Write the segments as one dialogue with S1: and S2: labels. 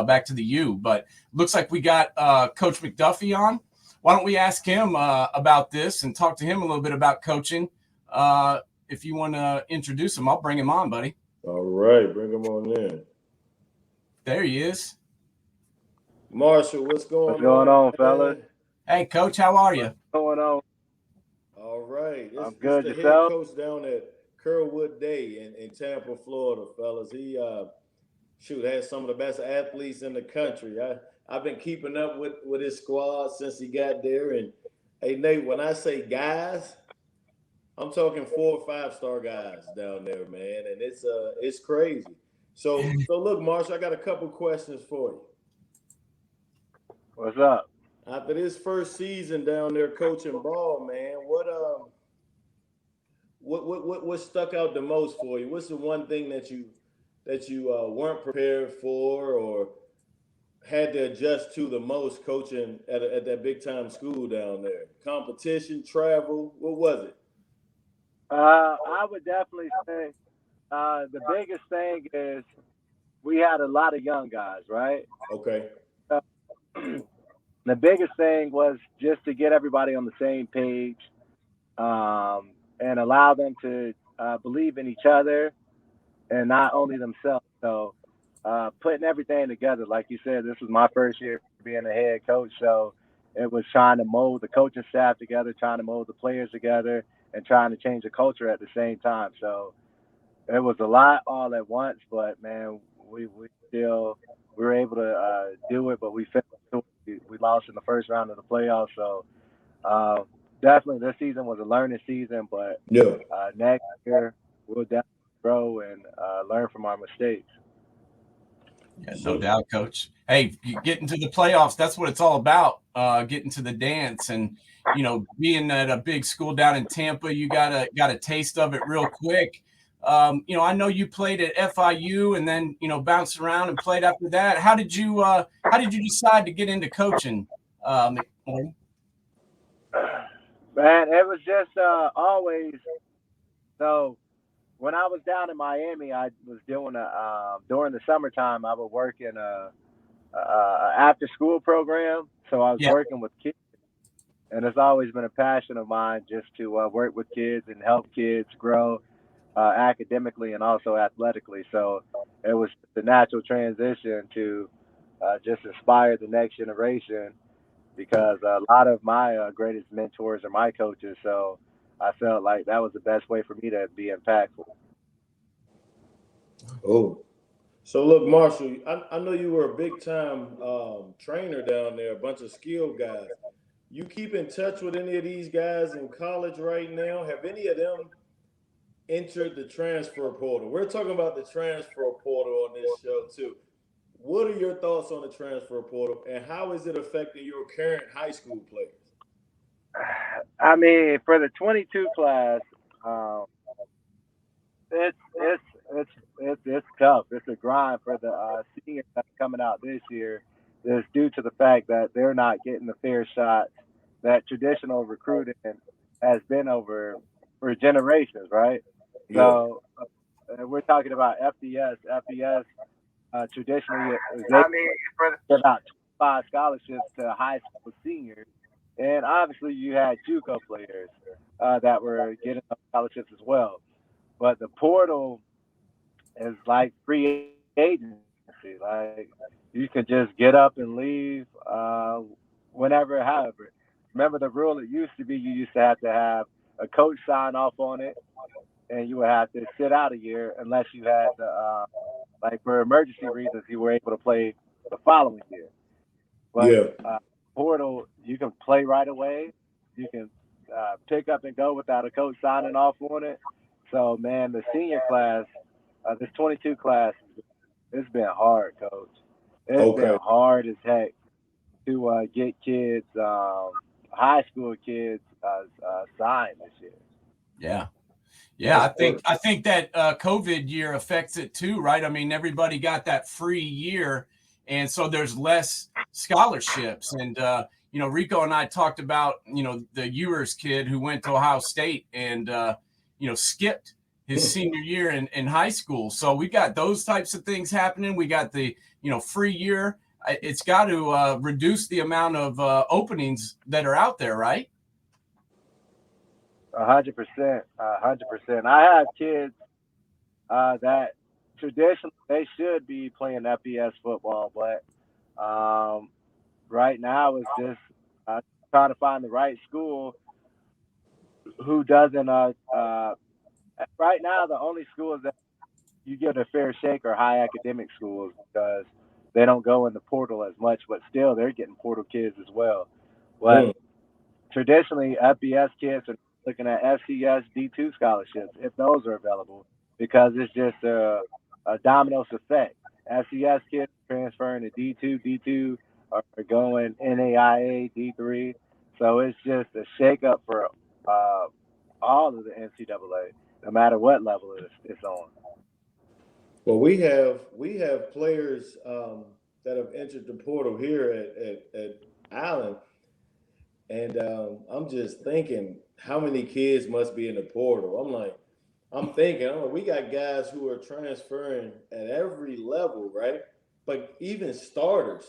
S1: back to the U. But looks like we got Coach McDuffie on. Why don't we ask him about this and talk to him a little bit about coaching? If you want to introduce him, I'll bring him on, buddy.
S2: All right, bring him on in.
S1: There he is.
S2: Marshall, what's going
S3: on, fellas?
S1: Hey, Coach, how are you?
S3: What's going on?
S2: All right.
S3: I'm good.
S2: It's the
S3: Yourself?
S2: head coach down at Carrollwood Day in Tampa, Florida, fellas. He has some of the best athletes in the country. I've been keeping up with his squad since he got there. And hey, Nate, when I say guys, I'm talking 4 or 5-star guys down there, man, and it's crazy. So look, Marshall, I got a couple questions for you.
S3: What's up?
S2: After this first season down there coaching ball, man, what stuck out the most for you? What's the one thing that you weren't prepared for or had to adjust to the most coaching at that big time school down there? Competition, travel, what was it?
S3: I would definitely say the biggest thing is we had a lot of young guys, right?
S2: Okay.
S3: The biggest thing was just to get everybody on the same page and allow them to believe in each other and not only themselves. So putting everything together, like you said, this was my first year being a head coach. So it was trying to mold the coaching staff together, trying to mold the players together, and trying to change the culture at the same time. So it was a lot all at once, but man, we were able to do it, but we lost in the first round of the playoffs. So definitely this season was a learning season, but next year we'll definitely grow and learn from our mistakes.
S1: Yeah, no doubt, Coach. Hey, you get into the playoffs, that's what it's all about, getting to the dance. And, being at a big school down in Tampa, you got a taste of it real quick. I know you played at FIU and then, bounced around and played after that. How did you decide to get into coaching, McMorgan?
S3: Man, it was just always so. When I was down in Miami, I was doing during the summertime, I would work in a after school program. So I was working with kids, and it's always been a passion of mine just to work with kids and help kids grow academically and also athletically. So it was the natural transition to just inspire the next generation, because a lot of my greatest mentors are my coaches. So I felt like that was the best way for me to be impactful.
S2: Oh, so look, Marshall, I know you were a big-time trainer down there, a bunch of skilled guys. You keep in touch with any of these guys in college right now? Have any of them entered the transfer portal? We're talking about the transfer portal on this show, too. What are your thoughts on the transfer portal, and how is it affecting your current high school players?
S3: I mean, for the 22 class, it's tough. It's a grind for the seniors that's coming out this year. It's due to the fact that they're not getting the fair shots that traditional recruiting has been over for generations, right? Yeah. So we're talking about FBS. FBS traditionally is about 25 scholarships to high school seniors. And obviously you had JUCO players that were getting scholarships as well. But the portal is like free agency. Like you can just get up and leave whenever, however. Remember the rule, it used to be you used to have a coach sign off on it, and you would have to sit out a year unless you had like for emergency reasons, you were able to play the following year. But portal, you can play right away. You can pick up and go without a coach signing off on it. So, man, the senior class, this 22 class, it's been hard, Coach. It's been hard as heck to get kids, high school kids, signed this year.
S1: Yeah. Yeah, I think that COVID year affects it too, right? I mean, everybody got that free year, and so there's less scholarships. And RICO and I talked about the Ewers kid who went to Ohio State and skipped his senior year in high school. So we got those types of things happening. We got the, free year. It's got to reduce the amount of openings that are out there, right?
S3: 100%. 100%. I have kids that traditionally they should be playing FBS football, but right now it's just trying to find the right school who doesn't. Right now, the only schools that you get a fair shake are high academic schools because they don't go in the portal as much, but still they're getting portal kids as well. But traditionally, FBS kids are looking at FCS D2 scholarships if those are available because it's just a dominoes effect. FCS kids transferring to D2 are going NAIA D3, so it's just a shakeup for all of the NCAA, no matter what level it's on.
S2: Well, we have players that have entered the portal here at Allen, and I'm just thinking how many kids must be in the portal. I'm thinking, we got guys who are transferring at every level, right? But even starters.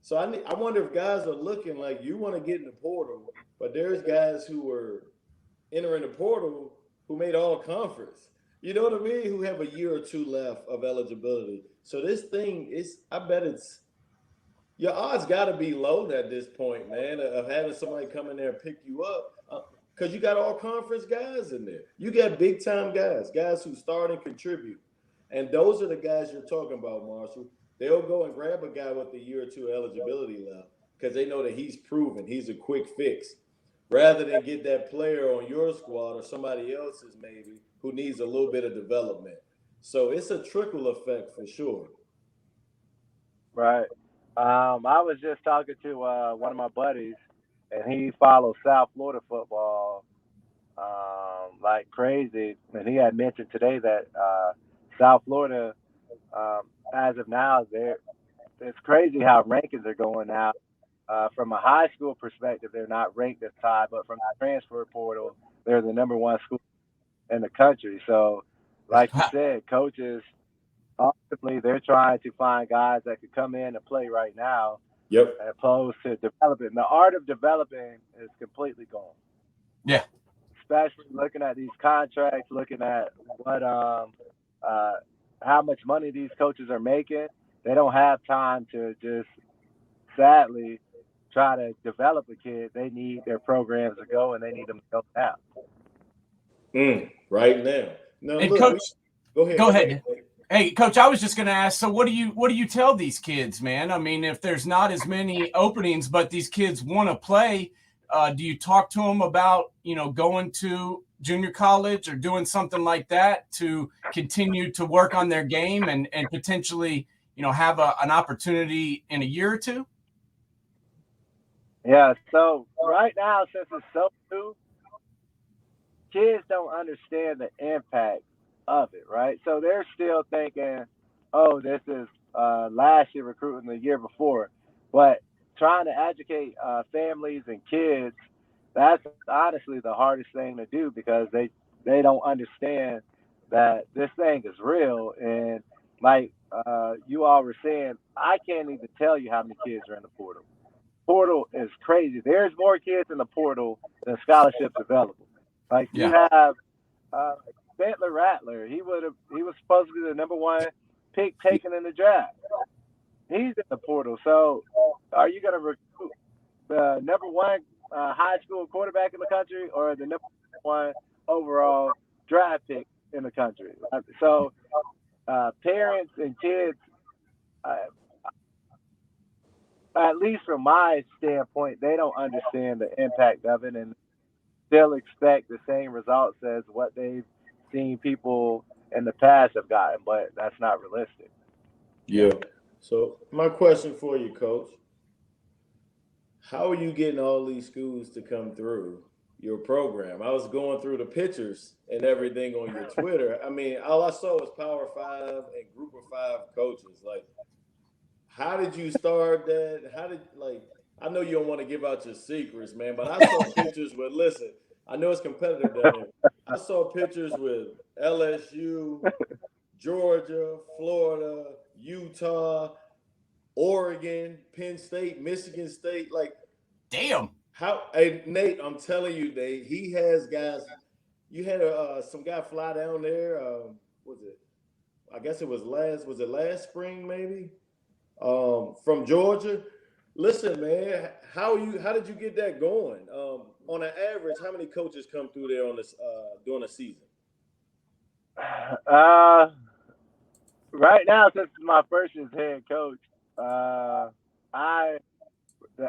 S2: So I wonder if guys are looking like you want to get in the portal, but there's guys who are entering the portal who made all conference. You know what I mean? Who have a year or two left of eligibility. So this thing I bet your odds got to be low at this point, man, of having somebody come in there and pick you up. Because you got all conference guys in there. You got big time guys who start and contribute. And those are the guys you're talking about, Marshall. They'll go and grab a guy with a year or two eligibility left because they know that he's proven, he's a quick fix. Rather than get that player on your squad or somebody else's maybe who needs a little bit of development. So it's a trickle effect for sure.
S3: Right. I was just talking to one of my buddies, and he follows South Florida football like crazy. And he had mentioned today that South Florida, as of now, it's crazy how rankings are going out. From a high school perspective, they're not ranked as high, but from the transfer portal, they're the number one school in the country. So, like you said, coaches, ultimately, they're trying to find guys that could come in and play right now.
S2: Yep.
S3: As opposed to developing. The art of developing is completely gone.
S1: Yeah.
S3: Especially looking at these contracts, looking at what how much money these coaches are making. They don't have time to just sadly try to develop a kid. They need their programs to go, and they need them to go now.
S2: Right now. No,
S1: and
S2: look,
S1: Coach,
S2: go ahead.
S1: Hey, Coach, I was just going to ask. So, what do you tell these kids, man? I mean, if there's not as many openings, but these kids want to play, do you talk to them about going to junior college or doing something like that to continue to work on their game and potentially have an opportunity in a year or two?
S3: Yeah. So right now, since it's so new, kids don't understand the impact of it, right? So they're still thinking, oh, this is last year recruiting the year before. But trying to educate families and kids, that's honestly the hardest thing to do because they don't understand that this thing is real. And like you all were saying, I can't even tell you how many kids are in the portal. Portal is crazy. There's more kids in the portal than scholarships available. Like you have Bentley Rattler. He was supposed to be the number one pick taken in the draft. He's in the portal. So are you going to recruit the number one high school quarterback in the country or the number one overall draft pick in the country? So parents and kids, at least from my standpoint, they don't understand the impact of it and still expect the same results as what they've seen people in the past have gotten, but that's not realistic.
S2: Yeah. So my question for you, Coach, how are you getting all these schools to come through your program? I was going through the pictures and everything on your Twitter. I mean, all I saw was Power 5 and Group of 5 coaches. Like, how did you start that? I know you don't want to give out your secrets, man, but I saw pictures with, listen, I know it's competitive down there. I saw pictures with LSU, Georgia, Florida, Utah, Oregon, Penn State, Michigan State. Like,
S1: damn.
S2: Hey, Nate, I'm telling you, Nate, he has guys. You had some guy fly down there. Was it? I guess it was last spring maybe? From Georgia. Listen, man, how did you get that going? On an average, how many coaches come through there on this during the season?
S3: Right now, since it's my first year as head coach, the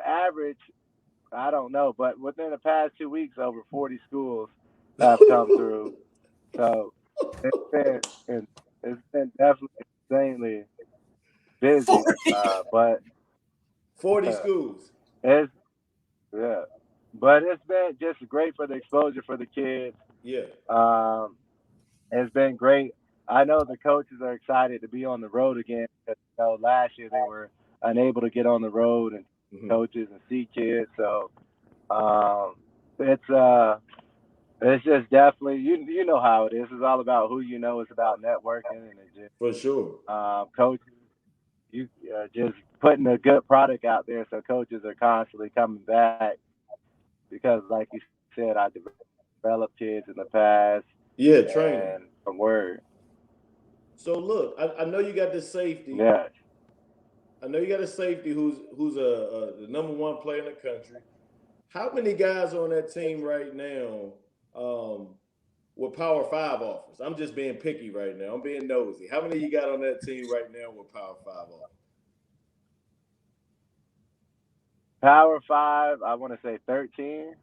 S3: average, I don't know, but within the past 2 weeks, over 40 schools have come through. So it's been definitely insanely busy. But
S2: 40 schools.
S3: But it's been just great for the exposure for the kids.
S2: Yeah.
S3: It's been great. I know the coaches are excited to be on the road again because last year they were unable to get on the road and coaches and see kids. So it's just definitely you know how it is. It's all about who you know. It's about networking and just,
S2: for sure.
S3: Coaches, you just putting a good product out there, so coaches are constantly coming back because, like you said, I developed kids in the past.
S2: Yeah, training
S3: from word.
S2: So look, I know you got the safety.
S3: Yeah.
S2: I know you got a safety who's the number one player in the country. How many guys on that team right now with Power 5 offers? I'm just being picky right now. I'm being nosy. How many you got on that team right now with Power 5 offers?
S3: Power 5, I want to say 13.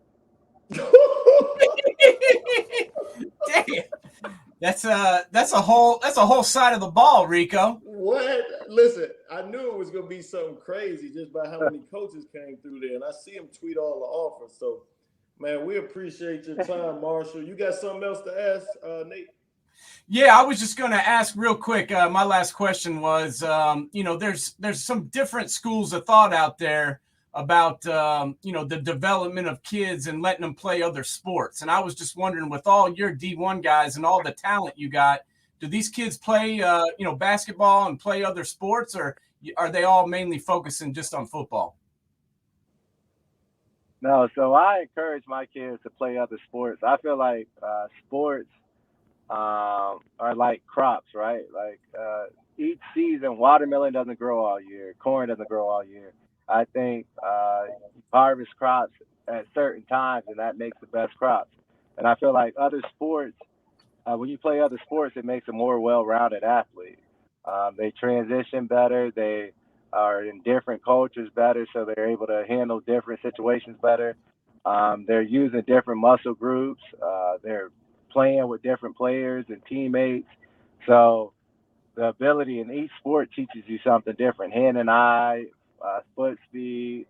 S1: Damn. That's a whole side of the ball, Rico.
S2: What? Listen, I knew it was gonna be something crazy just by how many coaches came through there, and I see him tweet all the offers. So, man, we appreciate your time, Marshall. You got something else to ask, Nate?
S1: Yeah, I was just going to ask real quick. My last question was, there's some different schools of thought out there about, the development of kids and letting them play other sports. And I was just wondering, with all your D1 guys and all the talent you got, do these kids play, basketball and play other sports, or are they all mainly focusing just on football?
S3: No, so I encourage my kids to play other sports. I feel like sports are like crops, right? Like each season, watermelon doesn't grow all year, corn doesn't grow all year. I think you harvest crops at certain times, and that makes the best crops. And I feel like other sports, when you play other sports, it makes a more well-rounded athlete. They transition better. They are in different cultures better, so they're able to handle different situations better. They're using different muscle groups. They're playing with different players and teammates. So the ability in each sport teaches you something different. Hand and eye, foot speed,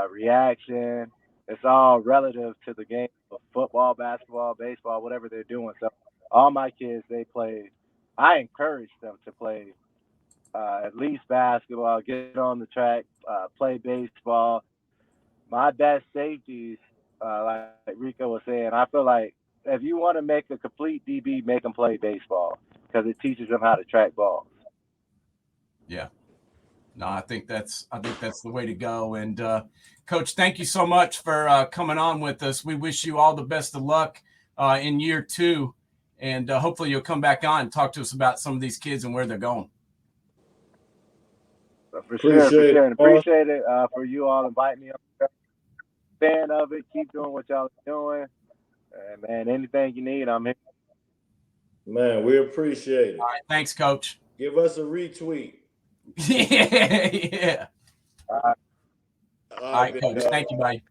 S3: reaction. It's all relative to the game of football, basketball, baseball, whatever they're doing. So all my kids, they play. I encourage them to play at least basketball, get on the track, play baseball. My best safeties, like Rico was saying, I feel like if you want to make a complete DB, make them play baseball because it teaches them how to track balls.
S1: Yeah. No, I think that's the way to go. And Coach, thank you so much for coming on with us. We wish you all the best of luck in year 2, and hopefully you'll come back on and talk to us about some of these kids and where they're going.
S3: For sure. And appreciate it for you all inviting me on. Fan of it. Keep doing what y'all are doing. And man, anything you need, I'm here.
S2: Man, we appreciate it.
S1: All right, thanks, Coach.
S2: Give us a retweet.
S1: Yeah. All right, Coach. Thank you, buddy.